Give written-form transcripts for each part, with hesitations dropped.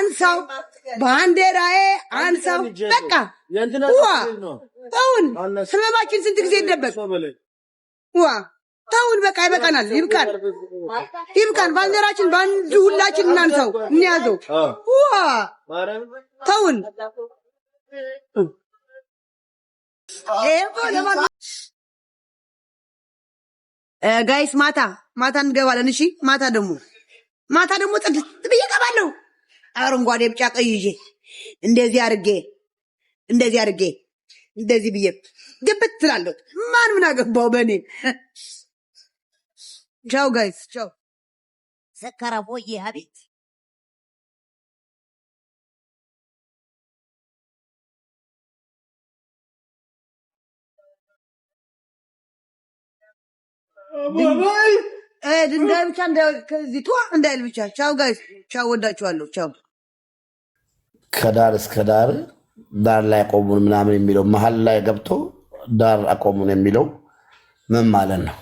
አንሳው ባንዲራዬ አንሳው በቃ ተውን ስመማችን ስንት ጊዜ ይደበቅ ተውን በቃ ይበቃናል ይብቃን ባንዲራችን ባንዱ ሁላችን እናንሳው እንያዘው ተውን ጋይስ ማታ እንገባለን እሺ ማታ ደግሞ ጥድት ብዬ እገባለሁ አረንጓዴ ቢጫ ቀይ ይዤ እንደዚህ አድርጌ እንደዚህ ብዬ ግብት ትላለሁ ማን ምን አገባው በእኔ ቻው ጋይስ ቻው ሰከራቦዬ አቤት ድንጋይ ብቻ ከዚህ እንዳይል ብቻ ቻው ጋይስ ቻው ወዳችኋለሁ ቻው ከዳር እስከ ዳር ላይ አቆሙን ምናምን የሚለው መሀል ላይ ገብቶ ዳር አቆሙን የሚለው ምን ማለት ነው?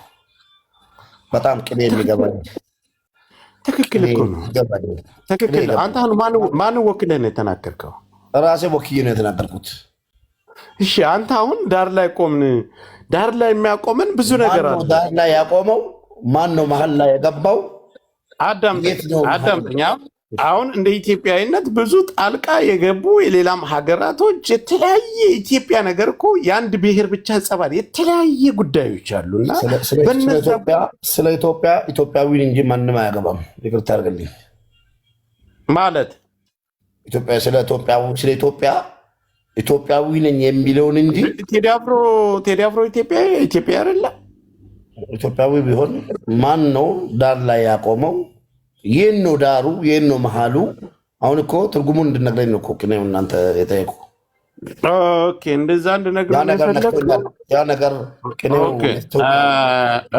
በጣም ቅኔ የሚገባኝ ትክክል እኮ ነው። ትክክል። አንተ አሁን ማን ወክለህ ነው የተናገርከው? ራሴ ወክዬ ነው የተናገርኩት። እሺ አንተ አሁን ዳር ላይ ቆምን፣ ዳር ላይ የሚያቆመን ብዙ ነገር አለ። ዳር ላይ ያቆመው ማን ነው? መሀል ላይ የገባው አዳምጠኛ። አሁን እንደ ኢትዮጵያዊነት ብዙ ጣልቃ የገቡ የሌላም ሀገራቶች የተለያየ ኢትዮጵያ ነገር እኮ የአንድ ብሔር ብቻ ጸባል የተለያየ ጉዳዮች አሉና ስለ ኢትዮጵያዊ እንጂ ማንም አያገባም። ይቅርታ አድርግልኝ ማለት ስለ ኢትዮጵያዊ ነኝ የሚለውን እንጂ ቴዲ አፍሮ ኢትዮጵያ አይደለ? ኢትዮጵያዊ ቢሆን ማን ነው ዳር ላይ ያቆመው? ይህን ነው ዳሩ፣ ይህን ነው መሃሉ። አሁን እኮ ትርጉሙን እንድነግረኝ ነው እኮ እናንተ የጠየቁ። ኦኬ እንደዛ እንድነግረኝ ያ ነገር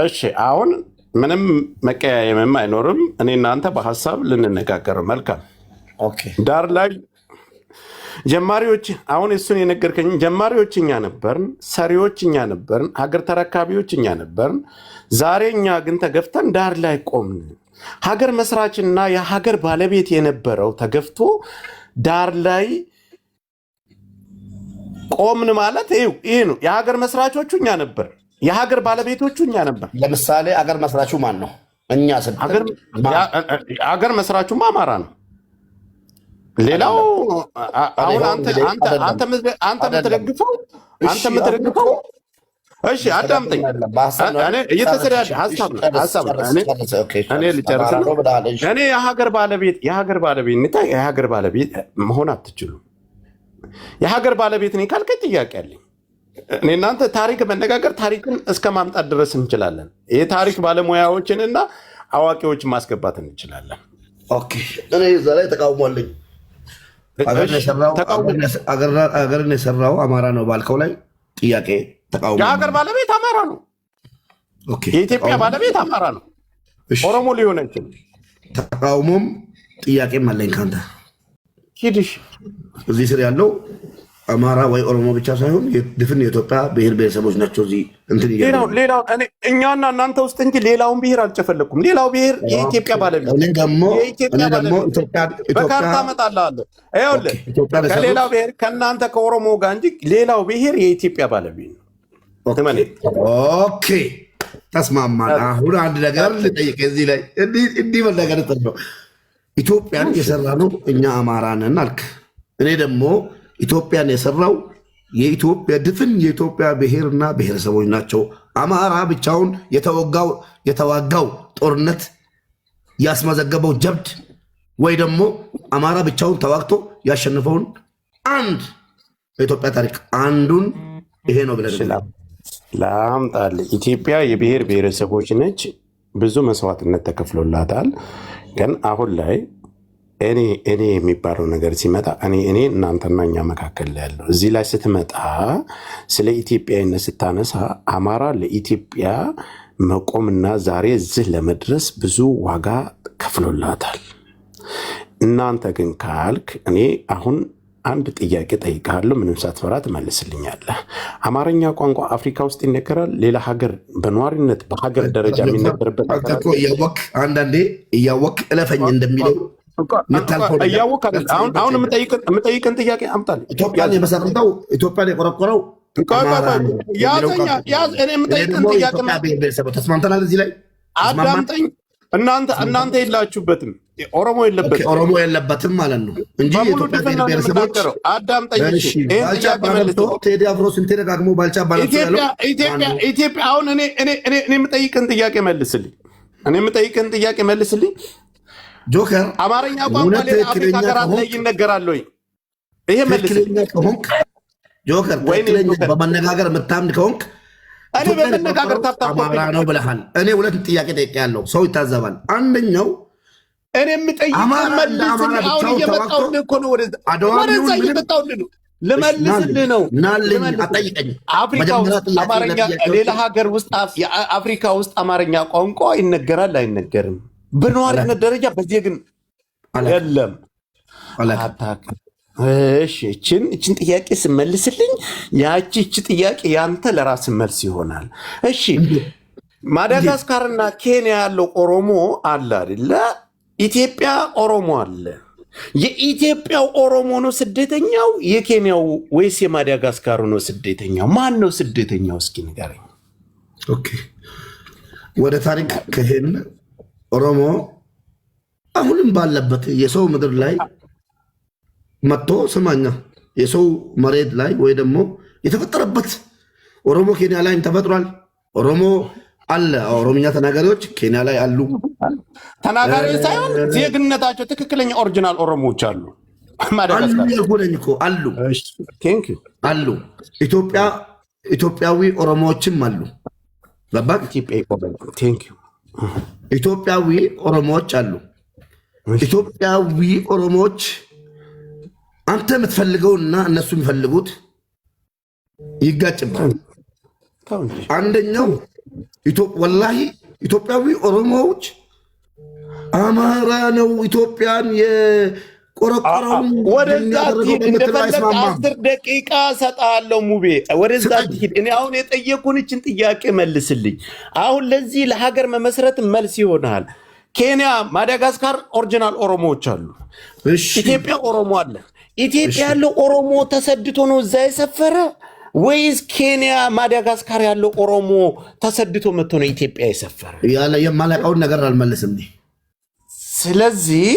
እሺ። አሁን ምንም መቀያየምም አይኖርም። እኔ እናንተ በሀሳብ ልንነጋገር። መልካም ዳር ላይ ጀማሪዎች፣ አሁን እሱን የነገርከኝ ጀማሪዎች እኛ ነበርን፣ ሰሪዎች እኛ ነበርን፣ ሀገር ተረካቢዎች እኛ ነበርን። ዛሬ እኛ ግን ተገፍተን ዳር ላይ ቆምን። ሀገር መስራችና የሀገር ባለቤት የነበረው ተገፍቶ ዳር ላይ ቆምን ማለት ይሄ ነው። የሀገር መስራቾቹ እኛ ነበር፣ የሀገር ባለቤቶቹ እኛ ነበር። ለምሳሌ ሀገር መስራቹ ማን ነው? እኛ ሀገር መስራቹማ አማራ ነው። ሌላው አሁን አንተ የምትደግፈው እሺ አዳምጠኝ። እየተሰዳደ ሀሳብ እኔ ልጨርስ ነው። እኔ የሀገር ባለቤት መሆን አትችሉም። የሀገር ባለቤት ነኝ ካልከኝ ጥያቄ አለኝ። እኔ እናንተ ታሪክ መነጋገር ታሪክን እስከ ማምጣት ድረስ እንችላለን። የታሪክ ባለሙያዎችንና አዋቂዎችን ማስገባት እንችላለን። እኔ እዛ ላይ ተቃውሟለኝ። ሀገርን የሰራው አማራ ነው ባልከው ላይ ጥያቄ ተቃውሞ። የሀገር ባለቤት አማራ ነው። የኢትዮጵያ ባለቤት አማራ ነው። ኦሮሞ ሊሆን አይችልም። ተቃውሞም ጥያቄም አለኝ ከአንተ። ሂድሽ እዚህ ስር ያለው አማራ ወይ ኦሮሞ ብቻ ሳይሆን ድፍን የኢትዮጵያ ብሔር ብሔረሰቦች ናቸው። እዚህ ሌላው እኛና እናንተ ውስጥ እንጂ ሌላውን ብሔር አልጨፈለኩም። ሌላው ብሔር የኢትዮጵያ ባለቤት በካርታ እመጣልሃለሁ። ይኸውልህ ከሌላው ብሔር ከእናንተ ከኦሮሞ ጋር እንጂ ሌላው ብሔር የኢትዮጵያ ባለቤት ነው። ኦኬ ተስማማን። አሁን አንድ ነገር ልጠይቅ እዚህ ላይ እንዲህ መናገር ነው። ኢትዮጵያን የሰራ ነው እኛ አማራ ነን አልክ። እኔ ደግሞ ኢትዮጵያን የሰራው ድፍን የኢትዮጵያ ብሔርና ብሔረሰቦች ናቸው። አማራ ብቻውን የተዋጋው ጦርነት ያስመዘገበው ጀብድ ወይ ደግሞ አማራ ብቻውን ተዋግቶ ያሸነፈውን አንድ በኢትዮጵያ ታሪክ አንዱን ይሄ ነው ብለን ላምጣልህ። ኢትዮጵያ የብሔር ብሔረሰቦች ነች። ብዙ መስዋዕትነት ተከፍሎላታል። ግን አሁን ላይ እኔ የሚባለው ነገር ሲመጣ እኔ እናንተና እኛ መካከል ላይ ያለው እዚህ ላይ ስትመጣ ስለ ኢትዮጵያዊነት ስታነሳ አማራ ለኢትዮጵያ መቆምና ዛሬ እዚህ ለመድረስ ብዙ ዋጋ ከፍሎላታል። እናንተ ግን ካልክ እኔ አሁን አንድ ጥያቄ ጠይቃለሁ፣ ምንም ሳትፈራ ትመልስልኛለህ። አማርኛ ቋንቋ አፍሪካ ውስጥ ይነገራል? ሌላ ሀገር በነዋሪነት በሀገር ደረጃ የሚነገርበት አንዳንዴ እያወቅ እለፈኝ እንደሚለው እያወቅህ አሁን የምጠይቅን ጥያቄ አምጣልኝ። ኢትዮጵያን የመሰረተው ኢትዮጵያን የቆረቆረው እኔ የምጠይቅን ጥያቄ ተስማምተናል። እዚህ ላይ አዳምጠኝ። እናንተ የላችሁበትም፣ ኦሮሞ የለበትም ማለት ነው እንጂ የኢትዮጵያ ብሔረሰቦች አዳምጠኝ። ቴዲ አፍሮ ስንቴ ደጋግሞ ባልቻ ኢትዮጵያ አሁን እኔ የምጠይቅን ጥያቄ መልስልኝ። ጆከር አማርኛ ቋንቋ ሌላ አፍሪካ ሀገራት ላይ ይነገራል ወይ? ይሄ መልስልኝ ጆከር። ትክክለኛ በመነጋገር የምታምን ከሆንክ እኔ በመነጋገር አማራ ነው ብለሃል። እኔ ሁለት ጥያቄ ጠይቄያለሁ፣ ሰው ይታዘባል። አንደኛው እኔ የምጠይቅህ መልስልኝ። አሁን እየመጣሁልህ እኮ ነው፣ ወደዛ እየመጣሁልህ ነው፣ ልመልስልህ ነው። አጠይቀኝ። አፍሪካ ውስጥ አማርኛ ሌላ ሀገር ውስጥ አፍሪካ ውስጥ አማርኛ ቋንቋ ይነገራል አይነገርም? በነዋሪነት ደረጃ በዚህ ግን የለም። እሺ እችን ጥያቄ ስመልስልኝ እች ጥያቄ ያንተ ለራስ መልስ ይሆናል። እሺ ማዳጋስካርና ኬንያ ያለው ኦሮሞ አለ አይደለ? ኢትዮጵያ ኦሮሞ አለ። የኢትዮጵያው ኦሮሞ ነው ስደተኛው? የኬንያው ወይስ የማዳጋስካሩ ነው ስደተኛው? ማን ነው ስደተኛው? እስኪ ንገረኝ። ኦኬ ወደ ታሪክ ከሄድን ኦሮሞ አሁንም ባለበት የሰው ምድር ላይ መጥቶ ስማኛ የሰው መሬት ላይ ወይ ደግሞ የተፈጠረበት ኦሮሞ ኬንያ ላይም ተፈጥሯል። ኦሮሞ አለ። ኦሮምኛ ተናጋሪዎች ኬንያ ላይ አሉ። ተናጋሪዎች ሳይሆን ዜግነታቸው ትክክለኛ ኦሪጂናል ኦሮሞዎች አሉ። አሉ። ኢትዮጵያዊ ኦሮሞዎችም አሉ። ኢትዮጵያዊ ኦሮሞዎች አሉ። ኢትዮጵያዊ ኦሮሞዎች አንተ የምትፈልገውና እነሱ የሚፈልጉት ይጋጭባል። አንደኛው ወላሂ ኢትዮጵያዊ ኦሮሞዎች አማራ ነው ኢትዮጵያን የቆረቆረው። ወደዛ ትሂድ፣ እንደፈለግ 10 ደቂቃ ሰጣለው። ሙቤ ወደዛ ትሂድ። እኔ አሁን የጠየቁን እችን ጥያቄ መልስልኝ። አሁን ለዚህ ለሀገር መመስረት መልስ ይሆናል። ኬንያ፣ ማዳጋስካር ኦሪጂናል ኦሮሞዎች አሉ። ኢትዮጵያ ኦሮሞ አለ። ኢትዮጵያ ያለው ኦሮሞ ተሰድቶ ነው እዛ የሰፈረ ወይስ ኬንያ ማዳጋስካር ያለው ኦሮሞ ተሰድቶ መጥቶ ነው ኢትዮጵያ የሰፈረ? የማላውቀውን ነገር አልመልስም። ስለዚህ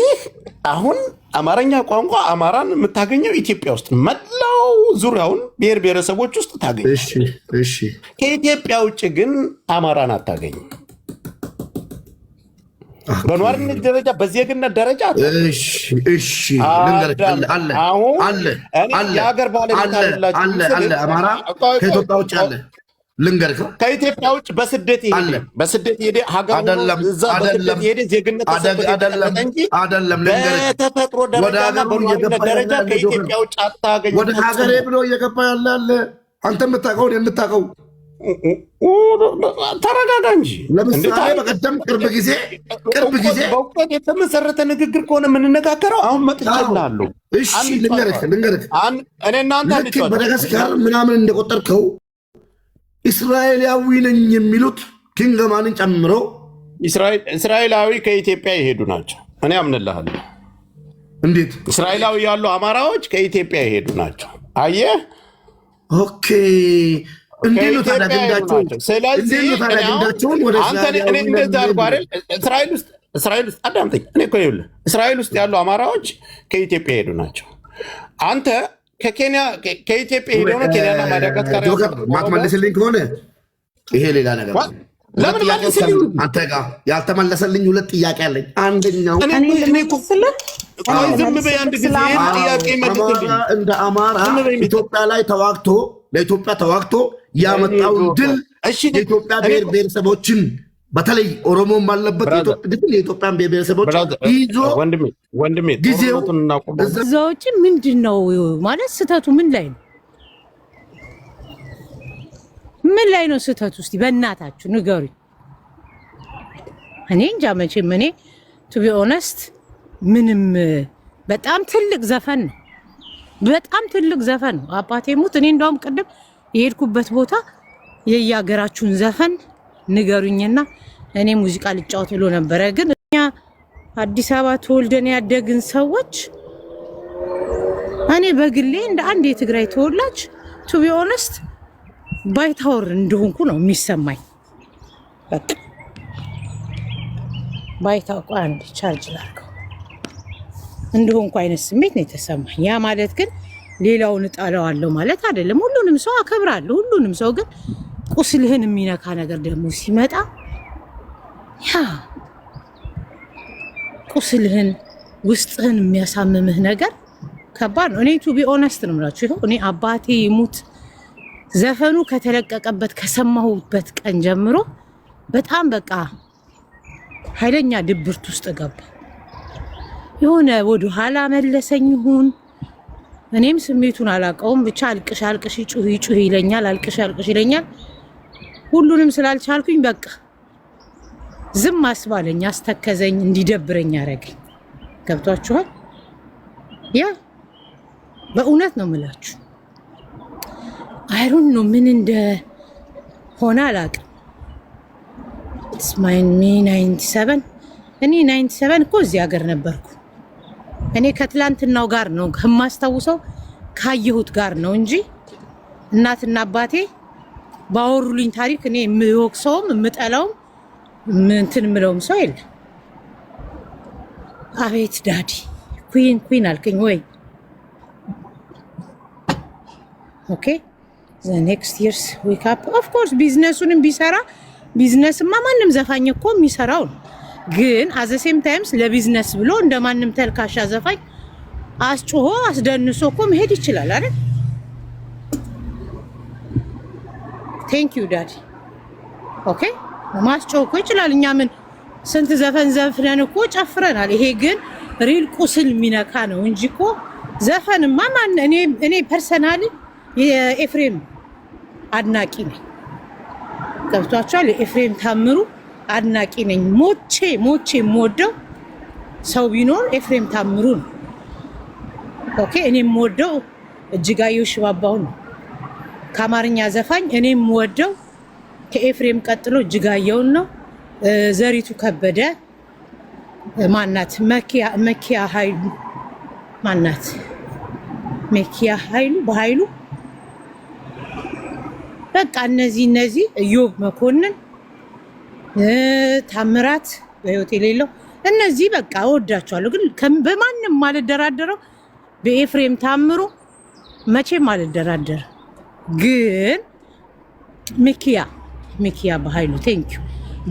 አሁን አማርኛ ቋንቋ አማራን የምታገኘው ኢትዮጵያ ውስጥ መላው ዙሪያውን ብሔር ብሔረሰቦች ውስጥ ታገኝ። ከኢትዮጵያ ውጭ ግን አማራን አታገኝም። በነዋሪነት ደረጃ በዜግነት ደረጃ የሀገር ባለቤት አማራ ከኢትዮጵያ ውጭ አለ። ልንገርህ ከኢትዮጵያ ውጭ በስደት ሄደ ሀገር ሄደ ዜግነት እንጂ በተፈጥሮ ደረጃና በነዋሪነት ደረጃ ከኢትዮጵያ ውጭ አታገኝ። ወደ ሀገሬ ብሎ እየገባ ያለ አለ። አንተ የምታውቀውን የምታውቀው ተረጋጋ እንጂ። ለምሳሌ በቀደም ቅርብ ጊዜ በእውቀት የተመሰረተ ንግግር ከሆነ የምንነጋገረው አሁን መጥቻለሁ። ልንገርህ እኔ እናንተ ማዳጋስካር ምናምን እንደቆጠርከው እስራኤላዊ ነኝ የሚሉት ኪንገማንን ጨምሮ እስራኤላዊ ከኢትዮጵያ የሄዱ ናቸው። እኔ አምንልሃለሁ። እንዴት እስራኤላዊ ያሉ አማራዎች ከኢትዮጵያ የሄዱ ናቸው። አየህ? ኦኬ እንዴት ነው ታዳግንዳቸው? ስለዚህ እስራኤል ውስጥ አዳምጠኝ። እኔ እኮ ይኸውልህ እስራኤል ውስጥ ያሉ አማራዎች ከኢትዮጵያ የሄዱ ናቸው። አንተ ከኢትዮጵያ ሄደው ነው ኬንያና ማዳጋስካር ማትመልስልኝ ከሆነ ይሄ ሌላ ነገር ነው። ለምን መልስልኝ? አንተ ጋር ያልተመለሰልኝ ሁለት ጥያቄ አለኝ። አንደኛው ዝም በይ አንድ ጊዜ ጥያቄ መልስልኝ። እንደ አማራ ኢትዮጵያ ላይ ተዋግቶ ለኢትዮጵያ ተዋግቶ ያመጣውን ድል የኢትዮጵያ ብሔር ብሔረሰቦችን በተለይ ኦሮሞም ባለበት የኢትዮጵያን ብሔር ብሔረሰቦች ይዞ ጊዜው እዛ ውጭ ምንድን ነው ማለት ስህተቱ ምን ላይ ነው? ምን ላይ ነው ስህተቱ? እስቲ በእናታችሁ ንገሩኝ። እኔ እንጃ መቼም እኔ ቱ ቢ ኦነስት ምንም በጣም ትልቅ ዘፈን ነው። በጣም ትልቅ ዘፈን ነው። አባቴ ሙት። እኔ እንደውም ቅድም የሄድኩበት ቦታ የየሀገራችሁን ዘፈን ንገሩኝና እኔ ሙዚቃ ልጫወት ብሎ ነበረ። ግን እኛ አዲስ አበባ ተወልደን ያደግን ሰዎች እኔ በግሌ እንደ አንድ የትግራይ ተወላጅ ቱ ቢ ኦነስት ባይታወር እንደሆንኩ ነው የሚሰማኝ። በቃ ባይታውቁ አንድ ቻርጅ ላድርገው እንደሆንኩ አይነት ስሜት ነው የተሰማኝ። ያ ማለት ግን ሌላውን እጣለዋለሁ ማለት አይደለም። ሁሉንም ሰው አከብራለሁ፣ ሁሉንም ሰው ግን ቁስልህን የሚነካ ነገር ደግሞ ሲመጣ ያ ቁስልህን ውስጥህን የሚያሳምምህ ነገር ከባድ ነው። እኔ ቱ ቢ ኦነስት ነው የምላችሁ። ይኸው እኔ አባቴ ይሙት ዘፈኑ ከተለቀቀበት ከሰማሁበት ቀን ጀምሮ በጣም በቃ ኃይለኛ ድብርት ውስጥ ገባ። የሆነ ወደ ኋላ መለሰኝ ይሁን እኔም ስሜቱን አላውቀውም። ብቻ አልቅሽ አልቅሽ ጩህ ይለኛል፣ አልቅሽ አልቅሽ ይለኛል። ሁሉንም ስላልቻልኩኝ በቃ ዝም አስባለኝ፣ አስተከዘኝ፣ እንዲደብረኝ አረገኝ። ገብቷችኋል? ያ በእውነት ነው የምላችሁ። አይሮን ነው ምን እንደሆነ አላውቅም። ኢትስ ማይ 97 እኔ 97 እኮ እዚህ ሀገር ነበርኩ። እኔ ከትላንትናው ጋር ነው ከማስታውሰው ካየሁት ጋር ነው እንጂ እናትና አባቴ ባወሩልኝ ታሪክ እኔ የምወቅሰውም የምጠላውም እንትን የምለውም ሰው የለም። አቤት ዳዲ ኩዊን አልከኝ ወይ? ኦኬ ዘ ኔክስት ይርስ ዌክ አፕ ኦፍ ኮርስ ቢዝነሱንም ቢሰራ ቢዝነስማ ማንም ዘፋኝ እኮ የሚሰራው ነው። ግን አዘ ሴም ታይምስ ለቢዝነስ ብሎ እንደማንም ተልካሻ ዘፋኝ አስጮሆ አስደንሶ እኮ መሄድ ይችላል አይደል? ቴንክ ዩ ዳዲ። ኦኬ ማስጮህ እኮ ይችላል። እኛ ምን ስንት ዘፈን ዘፍነን እኮ ጨፍረናል። ይሄ ግን ሪል ቁስል የሚነካ ነው እንጂ እኮ ዘፈንማ ማን እኔ ፐርሰናሊ የኤፍሬም አድናቂ ነኝ። ገብቷቸዋል። የኤፍሬም ታምሩ አድናቂ ነኝ። ሞቼ የምወደው ሰው ቢኖር ኤፍሬም ታምሩ ነው። ኦኬ እኔ የምወደው እጅጋየሁ ሽባባው ነው። ከአማርኛ ዘፋኝ እኔ የምወደው ከኤፍሬም ቀጥሎ እጅጋየሁን ነው። ዘሪቱ ከበደ ማናት? መኪያ ኃይሉ ማናት? መኪያ ኃይሉ በኃይሉ በቃ እነዚህ እዮብ መኮንን ታምራት በህይወት የሌለው እነዚህ በቃ እወዳቸዋለሁ። ግን በማንም ማልደራደረው በኤፍሬም ታምሩ መቼም ማልደራደር። ግን ሚኪያ በኃይሉ ቴንኪዩ።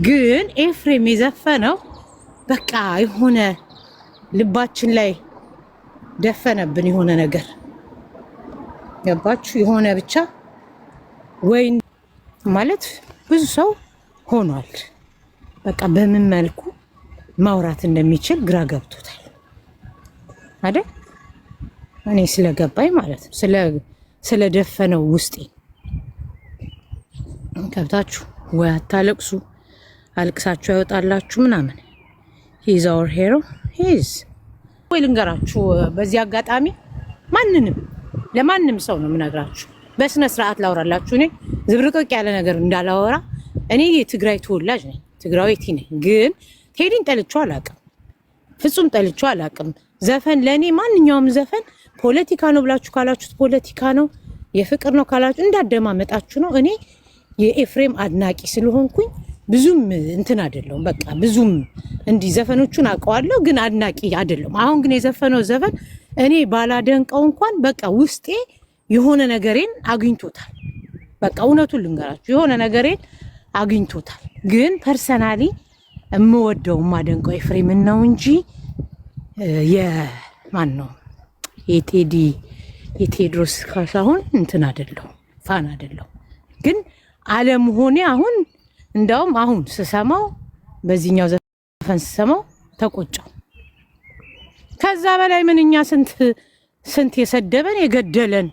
ግን ኤፍሬም የዘፈነው በቃ የሆነ ልባችን ላይ ደፈነብን የሆነ ነገር ገባችሁ? የሆነ ብቻ ወይ ማለት ብዙ ሰው ሆኗል። በቃ በምን መልኩ ማውራት እንደሚችል ግራ ገብቶታል አይደል? እኔ ስለገባኝ ማለት ነው። ስለደፈነው ውስጤ ገብታችሁ ወይ አታለቅሱ፣ አልቅሳችሁ ያወጣላችሁ ምናምን። ሂዝ አወር ሄሮ ሂዝ። ወይ ልንገራችሁ በዚህ አጋጣሚ ለማንም ሰው ነው የምነግራችሁ፣ በስነ ስርዓት ላውራላችሁ። እኔ ዝብርቅቅ ያለ ነገር እንዳላወራ። እኔ የትግራይ ተወላጅ ነኝ፣ ትግራዊት ነኝ። ግን ቴዲን ጠልቼው አላውቅም፣ ፍጹም ጠልቼው አላውቅም። ዘፈን ለእኔ ማንኛውም ዘፈን ፖለቲካ ነው ብላችሁ ካላችሁት ፖለቲካ ነው፣ የፍቅር ነው ካላችሁ እንዳደማመጣችሁ ነው። እኔ የኤፍሬም አድናቂ ስለሆንኩኝ ብዙም እንትን አይደለሁም። በቃ ብዙም እንዲህ ዘፈኖቹን አውቀዋለሁ፣ ግን አድናቂ አይደለሁም። አሁን ግን የዘፈነው ዘፈን እኔ ባላደንቀው እንኳን በቃ ውስጤ የሆነ ነገሬን አግኝቶታል። በቃ እውነቱን ልንገራችሁ የሆነ ነገሬን አግኝቶታል። ግን ፐርሰናሊ የምወደው የማደንቀው ኤፍሬምን ነው እንጂ የማን ነው የቴዎድሮስ ካሳሁን እንትን አይደለሁም፣ ፋን አይደለሁም። ግን አለመሆኔ አሁን እንዳውም አሁን ስሰማው በዚህኛው ዘፈን ስሰማው ተቆጫው። ከዛ በላይ ምንኛ ስንት የሰደበን የገደለን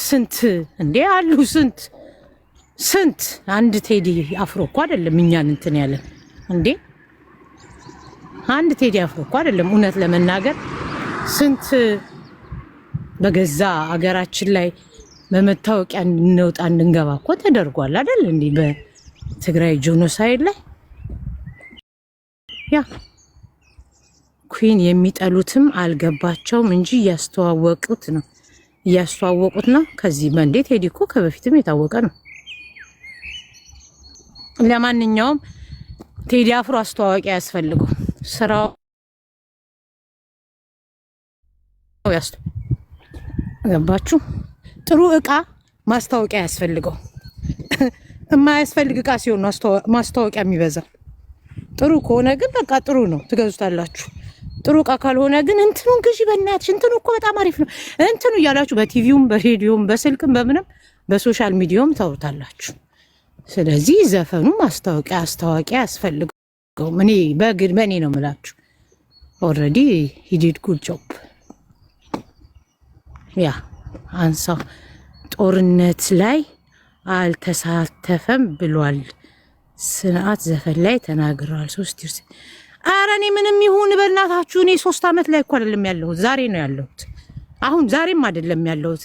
ስንት እንዴ አሉ ስንት አንድ ቴዲ አፍሮ እኮ አይደለም እኛን እንትን ያለን እንዴ። አንድ ቴዲ አፍሮ እኮ አይደለም እውነት ለመናገር ስንት በገዛ አገራችን ላይ በመታወቂያ እንወጣ እንድንገባ እኮ ተደርጓል አይደል እንዴ? በትግራይ ጄኖሳይድ ላይ ያ ኩን የሚጠሉትም አልገባቸውም እንጂ እያስተዋወቁት ነው። ከዚህ መንዴት ቴዲ እኮ ከበፊትም የታወቀ ነው። ለማንኛውም ቴዲ አፍሮ አስተዋዋቂ ያስፈልገው ስራው ገባችሁ? ጥሩ እቃ ማስታወቂያ ያስፈልገው። የማያስፈልግ እቃ ሲሆን ማስታወቂያ የሚበዛ። ጥሩ ከሆነ ግን በቃ ጥሩ ነው፣ ትገዙታላችሁ። ጥሩ እቃ ካልሆነ ግን እንትኑን ግዢ በእናትሽ፣ እንትኑ እኮ በጣም አሪፍ ነው፣ እንትኑ እያላችሁ በቲቪውም በሬዲዮም በስልክም በምንም በሶሻል ሚዲያውም ታውታላችሁ። ስለዚህ ዘፈኑ ማስታወቂያ አስታዋቂያ ያስፈልገው። እኔ በእኔ ነው የምላችሁ። ኦልሬዲ ሂ ዲድ ጉድ ጆብ። ያ አንሳው ጦርነት ላይ አልተሳተፈም ብሏል። ስርዓት ዘፈን ላይ ተናግረዋል። 3 ይርስ ኧረ እኔ ምንም ይሁን በእናታችሁ፣ እኔ 3 ዓመት ላይ እኮ አይደለም ያለሁት፣ ዛሬ ነው ያለሁት። አሁን ዛሬም አይደለም ያለሁት።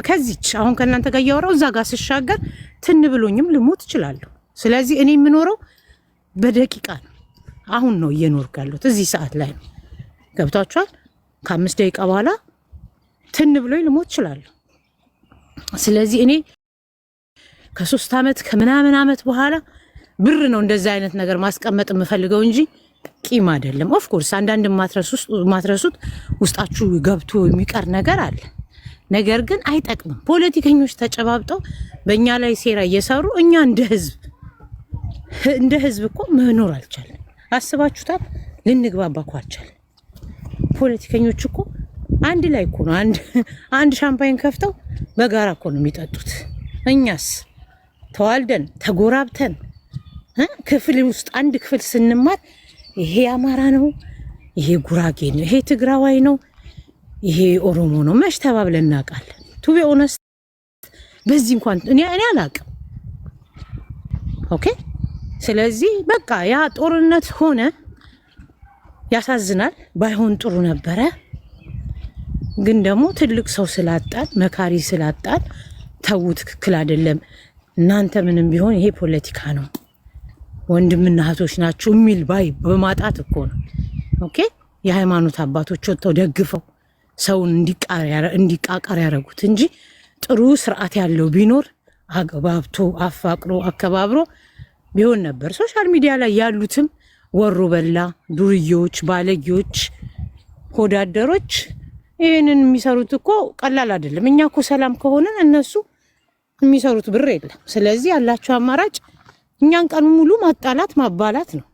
ከዚች አሁን ከእናንተ ጋር እያወራሁ እዛ ጋር ስሻገር ትን ብሎኝም ልሞት እችላለሁ። ስለዚህ እኔ የምኖረው በደቂቃ ነው። አሁን ነው እየኖርኩ ያለሁት፣ እዚህ ሰዓት ላይ ነው። ገብቷችኋል? ከ5 ደቂቃ በኋላ ትን ብሎኝ ልሞት እችላለሁ። ስለዚህ እኔ ከ3 ዓመት ከምናምን ዓመት በኋላ ብር ነው እንደዛ አይነት ነገር ማስቀመጥ የምፈልገው እንጂ ቂም አይደለም። ኦፍ ኮርስ አንዳንድ ማትረሱት ውስጣችሁ ገብቶ የሚቀር ነገር አለ። ነገር ግን አይጠቅምም። ፖለቲከኞች ተጨባብጠው በእኛ ላይ ሴራ እየሰሩ እኛ እንደ ህዝብ እኮ መኖር አልቻለን። አስባችሁታል? ልንግባባ እኮ አልቻለን። ፖለቲከኞች እኮ አንድ ላይ እኮ ነው አንድ ሻምፓኝ ከፍተው በጋራ እኮ ነው የሚጠጡት። እኛስ ተዋልደን ተጎራብተን ክፍል ውስጥ አንድ ክፍል ስንማር ይሄ አማራ ነው፣ ይሄ ጉራጌ ነው፣ ይሄ ትግራዋይ ነው፣ ይሄ ኦሮሞ ነው መች ተባብለን እናውቃለን? ቱ ቢ ኦነስት በዚህ እንኳን እኔ አላውቅም። ኦኬ። ስለዚህ በቃ ያ ጦርነት ሆነ። ያሳዝናል። ባይሆን ጥሩ ነበረ። ግን ደግሞ ትልቅ ሰው ስላጣን መካሪ ስላጣን ተው፣ ትክክል አይደለም እናንተ ምንም ቢሆን ይሄ ፖለቲካ ነው፣ ወንድምና እህቶች ናችሁ የሚል ባይ በማጣት እኮ ነው። ኦኬ። የሃይማኖት አባቶች ወጥተው ደግፈው ሰውን እንዲቃቃር ያደረጉት እንጂ ጥሩ ስርዓት ያለው ቢኖር አግባብቶ አፋቅሮ አከባብሮ ቢሆን ነበር። ሶሻል ሚዲያ ላይ ያሉትም ወሮ በላ ዱርዮች፣ ባለጌዎች፣ ሆዳደሮች ይህንን የሚሰሩት እኮ ቀላል አይደለም። እኛ እኮ ሰላም ከሆነን እነሱ የሚሰሩት ብር የለም። ስለዚህ ያላቸው አማራጭ እኛን ቀኑ ሙሉ ማጣላት ማባላት ነው።